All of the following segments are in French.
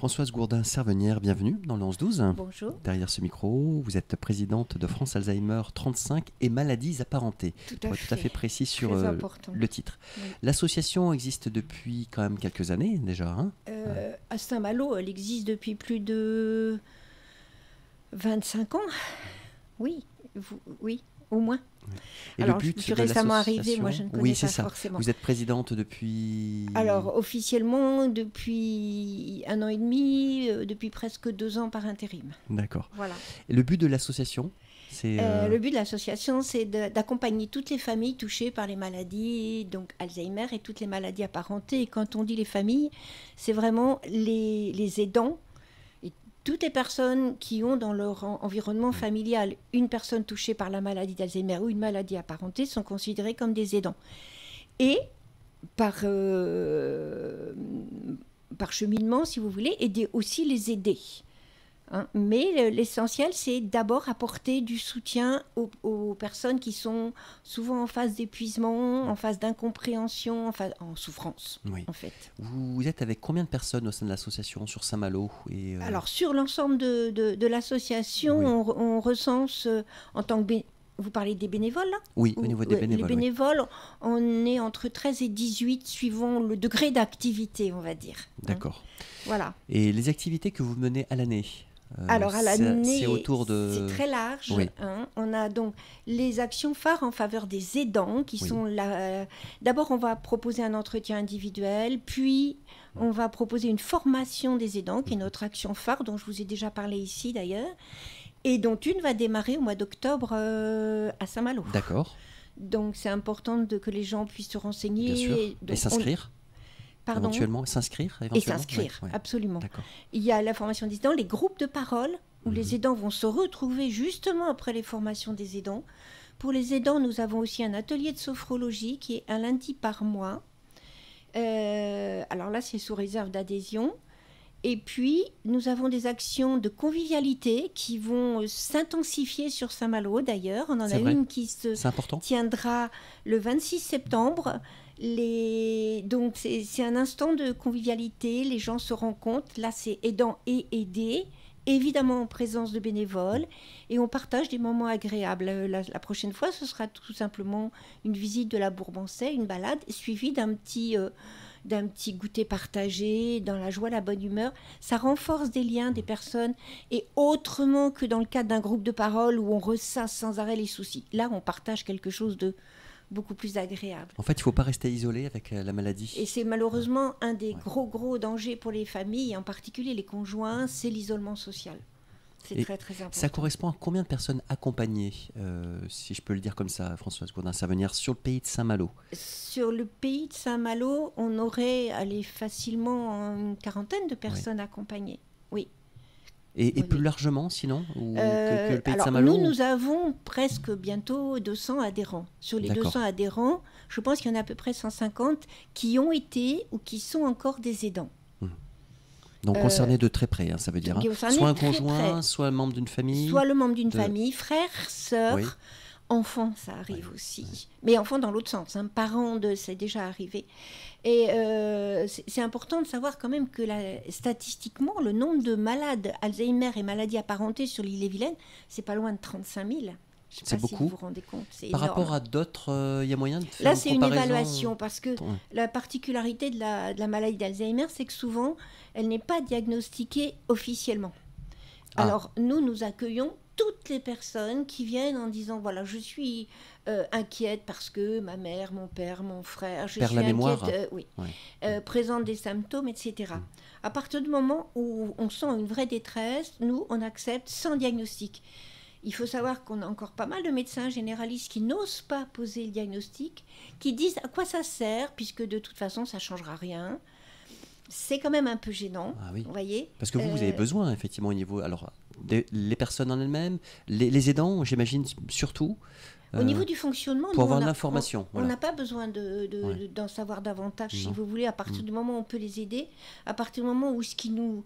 Françoise Gourdin-Servenière, bienvenue dans le 11-12. Bonjour. Derrière ce micro, vous êtes présidente de France Alzheimer 35 et maladies apparentées. Tout Pour être tout à fait précis sur le titre. Oui. L'association existe depuis quand même quelques années déjà. Hein, à Saint-Malo, elle existe depuis plus de 25 ans. Oui, oui, au moins. Et alors, le but je suis récemment arrivée, moi je ne connais pas ça. forcément. Vous êtes présidente depuis... Alors, officiellement, depuis 1 an et demi, depuis presque 2 ans par intérim. D'accord. Voilà. Et le but de l'association, c'est... Le but de l'association, c'est d'accompagner toutes les familles touchées par les maladies, donc Alzheimer et toutes les maladies apparentées. Et quand on dit les familles, c'est vraiment les aidants, toutes les personnes qui ont dans leur environnement familial une personne touchée par la maladie d'Alzheimer ou une maladie apparentée sont considérées comme des aidants. Et par cheminement, si vous voulez, aider aussi les aider. Hein. Mais l'essentiel, c'est d'abord apporter du soutien aux personnes qui sont souvent en phase d'épuisement, en phase d'incompréhension, en souffrance, oui. en fait. Vous êtes avec combien de personnes au sein de l'association sur Saint-Malo Alors, sur l'ensemble de l'association, oui. on recense en tant que... Vous parlez des bénévoles, là ? Oui, au niveau des bénévoles. Les bénévoles, oui. On est entre 13 et 18, suivant le degré d'activité, on va dire. D'accord. Hein. Voilà. Et les activités que vous menez à l'année ? Alors, à l'année, c'est autour de... c'est très large. Oui. Hein. On a donc les actions phares en faveur des aidants qui sont là. D'abord, on va proposer un entretien individuel, puis on va proposer une formation des aidants, qui est notre action phare, dont je vous ai déjà parlé ici d'ailleurs, et dont une va démarrer au mois d'octobre à Saint-Malo. D'accord. Donc, c'est important que les gens puissent se renseigner. Bien sûr. Et s'inscrire. Pardon ? Éventuellement, s'inscrire Et s'inscrire, ouais. Absolument. D'accord. Il y a la formation des aidants, les groupes de parole, où les aidants vont se retrouver justement après les formations des aidants. Pour les aidants, nous avons aussi un atelier de sophrologie qui est un lundi par mois. Alors là, c'est sous réserve d'adhésion. Et puis, nous avons des actions de convivialité qui vont s'intensifier sur Saint-Malo, d'ailleurs. On en a une qui se tiendra le 26 septembre. Donc, c'est un instant de convivialité. Les gens se rencontrent. Là, c'est aidants et aidés, évidemment en présence de bénévoles. Et on partage des moments agréables. La prochaine fois, ce sera tout simplement une visite de la Bourbansais, une balade, suivie d'un petit goûter partagé, dans la joie, la bonne humeur. Ça renforce des liens des personnes, et autrement que dans le cadre d'un groupe de parole où on ressasse sans arrêt les soucis. Là, on partage quelque chose de beaucoup plus agréable. En fait, il ne faut pas rester isolé avec la maladie. Et c'est malheureusement un des gros dangers pour les familles, en particulier les conjoints, c'est l'isolement social. C'est très, très important. Ça correspond à combien de personnes accompagnées, si je peux le dire comme ça, Françoise Gourdin-Servenière, sur le pays de Saint-Malo ? Sur le pays de Saint-Malo, on aurait facilement une quarantaine de personnes accompagnées. Oui. Et plus largement, sinon que le pays de Saint-Malo ? Nous avons presque bientôt 200 adhérents. Sur les 200 adhérents, je pense qu'il y en a à peu près 150 qui ont été ou qui sont encore des aidants. Donc concernés de très près, hein, ça veut dire. Hein. Soit un conjoint, soit un membre d'une famille. Soit le membre d'une famille, frère, sœur, enfant, ça arrive aussi. Mais enfant dans l'autre sens, hein, parents, c'est déjà arrivé. Et c'est important de savoir quand même que statistiquement, le nombre de malades Alzheimer et maladies apparentées sur l'île-et-Vilaine, c'est pas loin de 35 000. Je ne sais pas beaucoup. Si vous vous rendez compte. C'est Par énorme. rapport à d'autres, il y a moyen de faire Là, c'est une comparaison. évaluation, parce que la particularité de la maladie d'Alzheimer, c'est que souvent, elle n'est pas diagnostiquée officiellement. Alors, nous accueillons toutes les personnes qui viennent en disant, voilà, je suis inquiète parce que ma mère, mon père, mon frère, je suis inquiète, présente des symptômes, etc. À partir du moment où on sent une vraie détresse, nous, on accepte sans diagnostic. Il faut savoir qu'on a encore pas mal de médecins généralistes qui n'osent pas poser le diagnostic, qui disent à quoi ça sert, puisque de toute façon, ça ne changera rien. C'est quand même un peu gênant, vous voyez. Parce que vous avez besoin, effectivement, au niveau... Alors, les personnes en elles-mêmes, les aidants, j'imagine, surtout... Au niveau du fonctionnement, pour avoir l'information. On n'a pas besoin d'en savoir davantage, si vous voulez. À partir du moment où on peut les aider, à partir du moment où ce qui nous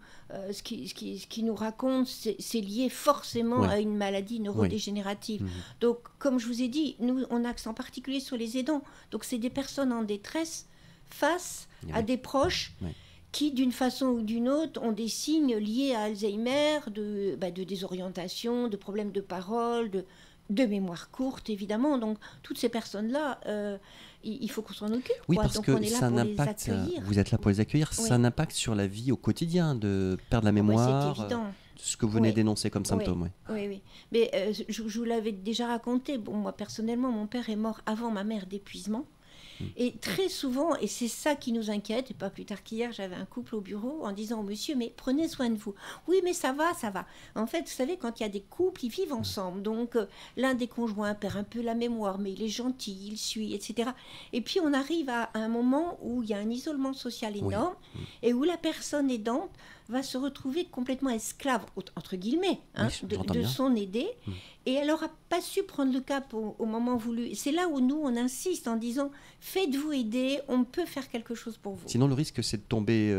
raconte, c'est lié forcément à une maladie neurodégénérative. Donc, comme je vous ai dit, nous, on axe en particulier sur les aidants. Donc, c'est des personnes en détresse face à des proches qui, d'une façon ou d'une autre, ont des signes liés à Alzheimer, de désorientation, de problèmes de parole, de mémoire courte, évidemment. Donc, toutes ces personnes-là, il faut qu'on s'en occupe. Oui, quoi. parce Donc, que on est là ça a un pour les impact, accueillir. vous êtes là pour les accueillir, Oui. ça a un impact sur la vie au quotidien, de perdre la Ah bah, mémoire, c'est évident. ce que vous venez Oui. d'énoncer comme symptôme. Oui, Oui. oui, oui. Mais je vous l'avais déjà raconté. Bon, moi, personnellement, mon père est mort avant ma mère d'épuisement. Et très souvent, et c'est ça qui nous inquiète, et pas plus tard qu'hier, j'avais un couple au bureau en disant au monsieur, mais prenez soin de vous. Oui, mais ça va, ça va. En fait, vous savez, quand il y a des couples, ils vivent ensemble. Donc, l'un des conjoints perd un peu la mémoire, mais il est gentil, il suit, etc. Et puis, on arrive à un moment où il y a un isolement social énorme et où la personne aidante va se retrouver complètement esclave, entre guillemets, hein, de son aidé. Et elle n'aura pas su prendre le cap au moment voulu. C'est là où nous, on insiste en disant, faites-vous aider, on peut faire quelque chose pour vous. Sinon, le risque, c'est de tomber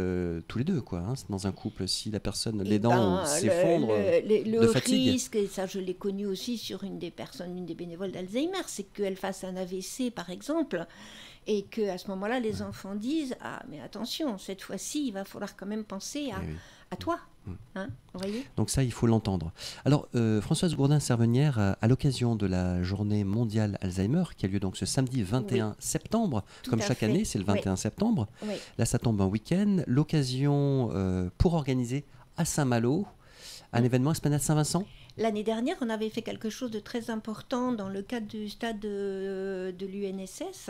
tous les deux, quoi, hein, dans un couple. Si la personne, l'aidant s'effondre le de fatigue. risque, et ça je l'ai connu aussi sur une des bénévoles d'Alzheimer, c'est qu'elle fasse un AVC, par exemple, et qu'à ce moment-là, les enfants disent, ah, mais attention, cette fois-ci, il va falloir quand même penser à toi. Hein, vous voyez ? Donc ça, il faut l'entendre. Alors, Françoise Gourdin-Servenière, à l'occasion de la journée mondiale Alzheimer, qui a lieu donc ce samedi 21 septembre, comme chaque année, c'est le 21 septembre. Oui. Là, ça tombe un week-end. L'occasion pour organiser à Saint-Malo un événement Esplanade Saint-Vincent. L'année dernière, on avait fait quelque chose de très important dans le cadre du stade de l'UNSS.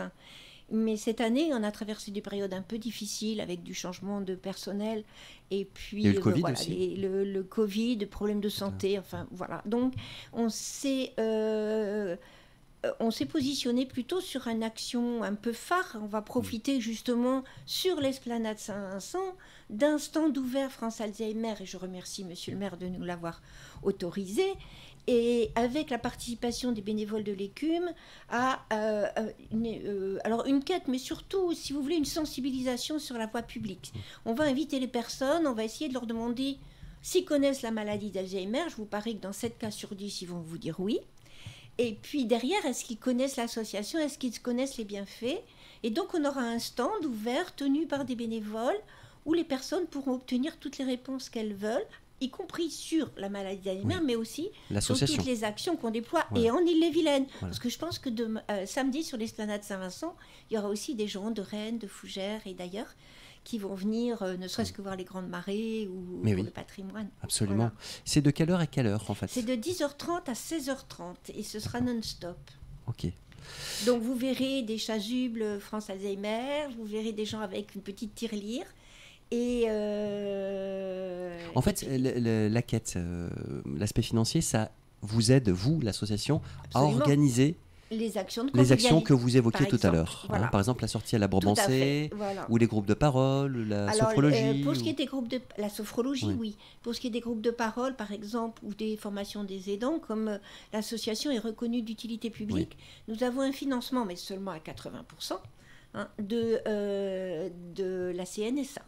Mais cette année, on a traversé des périodes un peu difficiles avec du changement de personnel et puis le Covid aussi. le Covid, des problèmes de santé, enfin voilà. Donc on s'est positionné plutôt sur une action un peu phare. On va profiter justement sur l'esplanade Saint-Vincent d'un stand ouvert France Alzheimer, et je remercie Monsieur le maire de nous l'avoir autorisé. Et avec la participation des bénévoles de l'écume, alors une quête, mais surtout, si vous voulez, une sensibilisation sur la voie publique. On va inviter les personnes, on va essayer de leur demander s'ils connaissent la maladie d'Alzheimer. Je vous parie que dans 7 cas sur 10, ils vont vous dire oui. Et puis derrière, est-ce qu'ils connaissent l'association? Est-ce qu'ils connaissent les bienfaits? Et donc, on aura un stand ouvert, tenu par des bénévoles, où les personnes pourront obtenir toutes les réponses qu'elles veulent, y compris sur la maladie d'Alzheimer, mais aussi sur toutes les actions qu'on déploie, et en Ille-et-Vilaine. Parce que je pense que samedi, sur l'esplanade Saint-Vincent, il y aura aussi des gens de Rennes, de Fougères et d'ailleurs, qui vont venir, ne serait-ce que voir les grandes marées ou pour le patrimoine. Absolument. Voilà. C'est de quelle heure à quelle heure, en fait? C'est de 10h30 à 16h30, et ce sera non-stop. Ok. Donc vous verrez des chasubles France Alzheimer, vous verrez des gens avec une petite tirelire. Et en fait, la quête, l'aspect financier, ça vous aide, vous, l'association, à organiser les actions que vous évoquiez tout à l'heure. Voilà. Par exemple, la sortie à la Bourbonsais, ou les groupes de parole, la sophrologie. Pour ce qui est des groupes de la sophrologie, oui. Pour ce qui est des groupes de parole, par exemple, ou des formations des aidants, comme l'association est reconnue d'utilité publique, nous avons un financement, mais seulement à 80%, de la CNSA.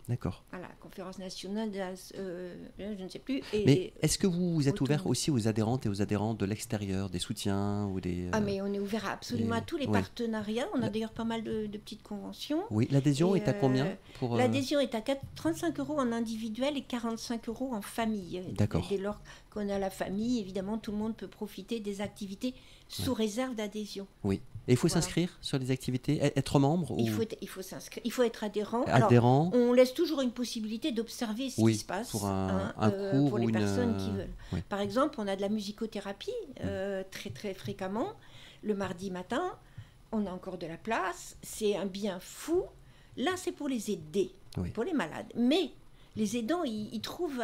D'accord. À la conférence nationale, je ne sais plus. Mais est-ce que vous êtes ouvert aussi aux adhérentes et aux adhérents de l'extérieur, des soutiens ou des... mais on est ouvert absolument à tous les partenariats. On a d'ailleurs pas mal de petites conventions. Oui, l'adhésion est à combien pour, L'adhésion est à 35 € en individuel et 45 € en famille. D'accord. Dès lors qu'on a la famille, évidemment, tout le monde peut profiter des activités sous réserve d'adhésion. Oui. Et il faut s'inscrire sur les activités, être membre il faut s'inscrire, il faut être adhérent. Adhérent. Alors, on laisse toujours une possibilité d'observer ce qui se passe pour un cours pour les personnes qui veulent. Oui. Par exemple, on a de la musicothérapie très très fréquemment le mardi matin. On a encore de la place. C'est un bien fou. Là, c'est pour les aider, pour les malades. Mais les aidants, ils trouvent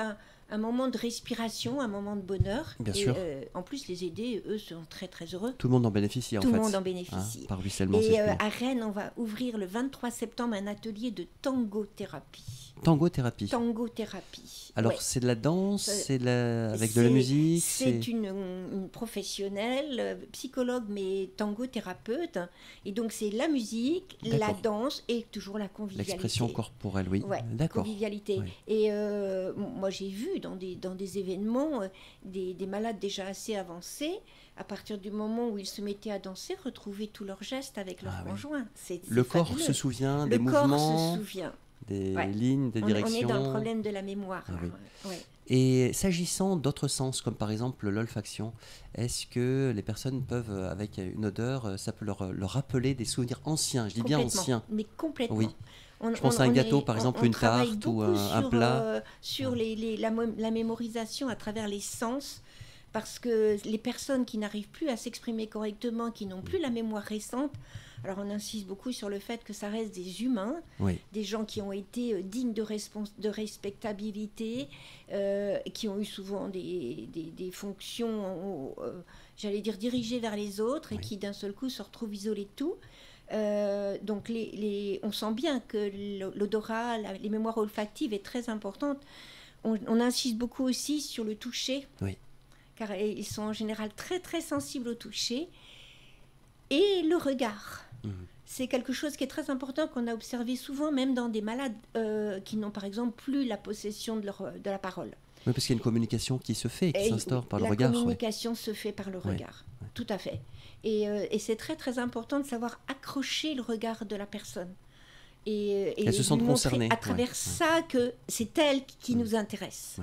un moment de respiration, un moment de bonheur. Bien sûr. En plus, les aidés, eux, sont très très heureux. Tout le monde en bénéficie, Tout le monde en bénéficie. Par ruissellement. Et à Rennes, on va ouvrir le 23 septembre un atelier de tangothérapie. Tangothérapie. Alors, c'est de la danse, avec de la musique. C'est une professionnelle, psychologue, mais tangothérapeute. Et donc, c'est la musique, la danse et toujours la convivialité. L'expression corporelle, oui. Ouais, d'accord. Convivialité. Ouais. Et moi, j'ai vu dans des événements des malades déjà assez avancés, à partir du moment où ils se mettaient à danser, retrouver tous leurs gestes avec leurs conjoints. Le corps se souvient des mouvements. Le corps se souvient. des lignes, des directions. On est dans le problème de la mémoire. Ah, oui. Ouais. Et s'agissant d'autres sens, comme par exemple l'olfaction, est-ce que les personnes peuvent, avec une odeur, ça peut leur rappeler des souvenirs anciens? Je dis bien anciens. Mais complètement. Oui. Je pense à un gâteau, par exemple, une tarte ou un plat. Sur la mémorisation à travers les sens, parce que les personnes qui n'arrivent plus à s'exprimer correctement, qui n'ont plus la mémoire récente, alors on insiste beaucoup sur le fait que ça reste des humains, des gens qui ont été dignes de respectabilité, qui ont eu souvent des fonctions, j'allais dire, dirigées vers les autres, et qui d'un seul coup se retrouvent isolés de tout. Donc on sent bien que l'odorat, les mémoires olfactives est très importante. On insiste beaucoup aussi sur le toucher, car ils sont en général très très sensibles au toucher, et le regard. C'est quelque chose qui est très important, qu'on a observé souvent même dans des malades qui n'ont par exemple plus la possession de la parole. Oui, parce qu'il y a une communication qui se fait, qui s'instaure par le regard. La communication se fait par le regard, tout à fait. Et c'est très très important de savoir accrocher le regard de la personne. Et elle se sent concernée. À travers ça que c'est elle qui nous intéresse.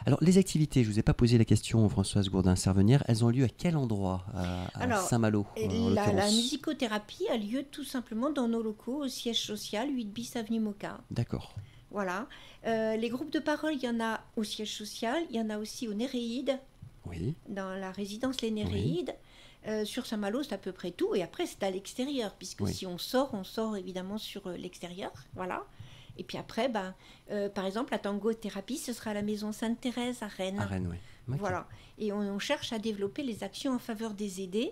Alors, les activités, je ne vous ai pas posé la question, Françoise Gourdin-Servenière, elles ont lieu à quel endroit à Saint-Malo, la musicothérapie a lieu tout simplement dans nos locaux, au siège social, 8 bis avenue Moka. D'accord. Voilà. Les groupes de parole, il y en a au siège social, il y en a aussi au Néréide, dans la résidence Les Néréides. Sur Saint-Malo, c'est à peu près tout. Et après, c'est à l'extérieur, puisque si on sort évidemment sur l'extérieur. Voilà. Et puis après, par exemple, la tango-thérapie, ce sera à la maison Sainte-Thérèse à Rennes. À Rennes, oui. Voilà. Et on cherche à développer les actions en faveur des aidés.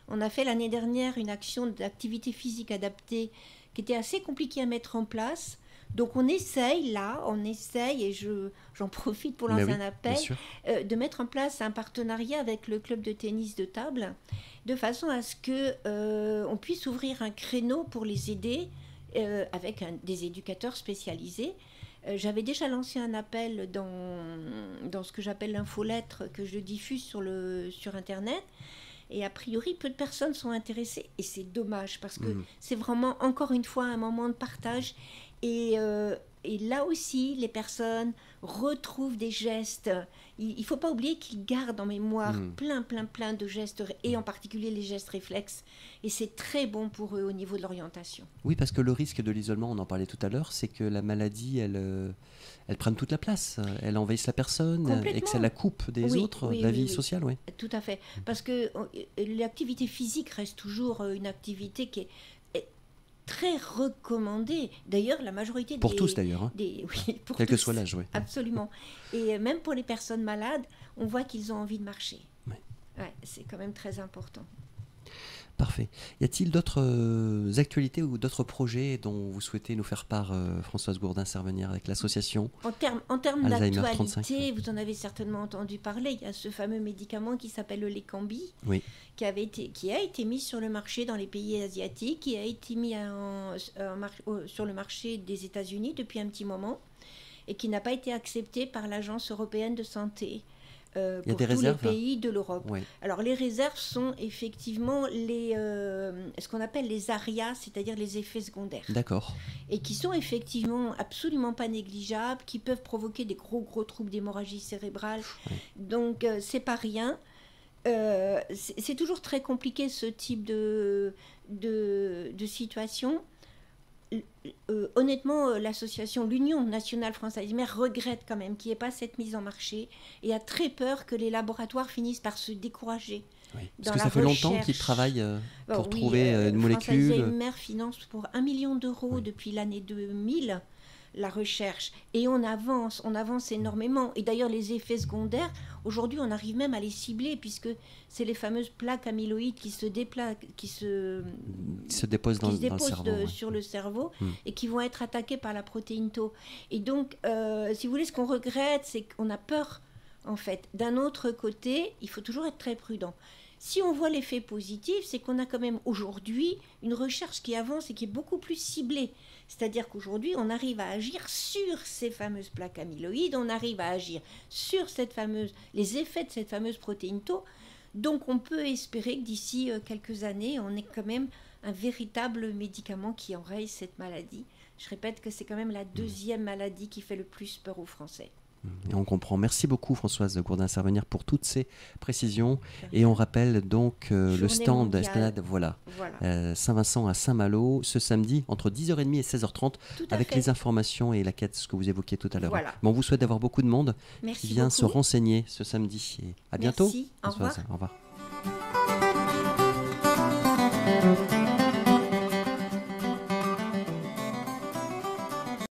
On a fait l'année dernière une action d'activité physique adaptée qui était assez compliquée à mettre en place. Donc on essaye, et j'en profite pour lancer un appel, de mettre en place un partenariat avec le club de tennis de table, de façon à ce qu'on puisse ouvrir un créneau pour les aider, avec des éducateurs spécialisés. J'avais déjà lancé un appel dans ce que j'appelle l'infolettre, que je diffuse sur Internet. Et a priori, peu de personnes sont intéressées. Et c'est dommage, parce que c'est vraiment, encore une fois, un moment de partage. Et là aussi, les personnes retrouvent des gestes. Il ne faut pas oublier qu'ils gardent en mémoire plein de gestes, et en particulier les gestes réflexes. Et c'est très bon pour eux au niveau de l'orientation. Oui, parce que le risque de l'isolement, on en parlait tout à l'heure, c'est que la maladie, elle prenne toute la place. Elle envahisse la personne et que ça la coupe des autres, de la vie sociale. Oui. Tout à fait. Parce que l'activité physique reste toujours une activité qui est très recommandée. D'ailleurs, la majorité pour tous d'ailleurs, hein. Pour quel tous, que soit l'âge, oui. Absolument. Et même pour les personnes malades, on voit qu'ils ont envie de marcher. C'est quand même très important. Parfait. Y a-t-il d'autres actualités ou d'autres projets dont vous souhaitez nous faire part, Françoise Gourdin-Servenière, avec l'association En termes d'actualité, vous en avez certainement entendu parler. Il y a ce fameux médicament qui s'appelle le Leqembi, qui a été mis sur le marché dans les pays asiatiques, qui a été mis sur le marché des États-Unis depuis un petit moment, et qui n'a pas été accepté par l'Agence européenne de santé. Pour tous les pays de l'Europe. Alors les réserves sont effectivement ce qu'on appelle les ARIA, c'est-à-dire les effets secondaires. D'accord. Et qui sont effectivement absolument pas négligeables, qui peuvent provoquer des gros troubles d'hémorragie cérébrale. Donc c'est pas rien. C'est toujours très compliqué ce type de situation. Honnêtement, l'Union nationale française Alzheimer regrette quand même qu'il n'y ait pas cette mise en marché et a très peur que les laboratoires finissent par se décourager. Parce que ça fait longtemps qu'ils travaillent pour trouver une molécule. France Alzheimer finance pour 1 million d'euros depuis l'année 2000 la recherche, et on avance énormément. Et d'ailleurs, les effets secondaires, aujourd'hui, on arrive même à les cibler, puisque c'est les fameuses plaques amyloïdes qui se déposent dans le cerveau, sur le cerveau, et qui vont être attaquées par la protéine Tau. Et donc, si vous voulez, ce qu'on regrette, c'est qu'on a peur, en fait. D'un autre côté, il faut toujours être très prudent. Si on voit l'effet positif, c'est qu'on a quand même aujourd'hui une recherche qui avance et qui est beaucoup plus ciblée. C'est-à-dire qu'aujourd'hui, on arrive à agir sur ces fameuses plaques amyloïdes, on arrive à agir sur les effets de cette fameuse protéine Tau. Donc on peut espérer que d'ici quelques années, on ait quand même un véritable médicament qui enraye cette maladie. Je répète que c'est quand même la deuxième maladie qui fait le plus peur aux Français. Et on comprend. Merci beaucoup Françoise Gourdin-Servenière pour toutes ces précisions. Et on rappelle donc le stand Esplanade, voilà. Saint-Vincent à Saint-Malo, ce samedi entre 10h30 et 16h30, avec les informations et la quête, ce que vous évoquiez tout à l'heure. Voilà. Mais on vous souhaite d'avoir beaucoup de monde qui vient beaucoup. Se renseigner ce samedi. Et à bientôt. Merci. Au revoir. Au revoir.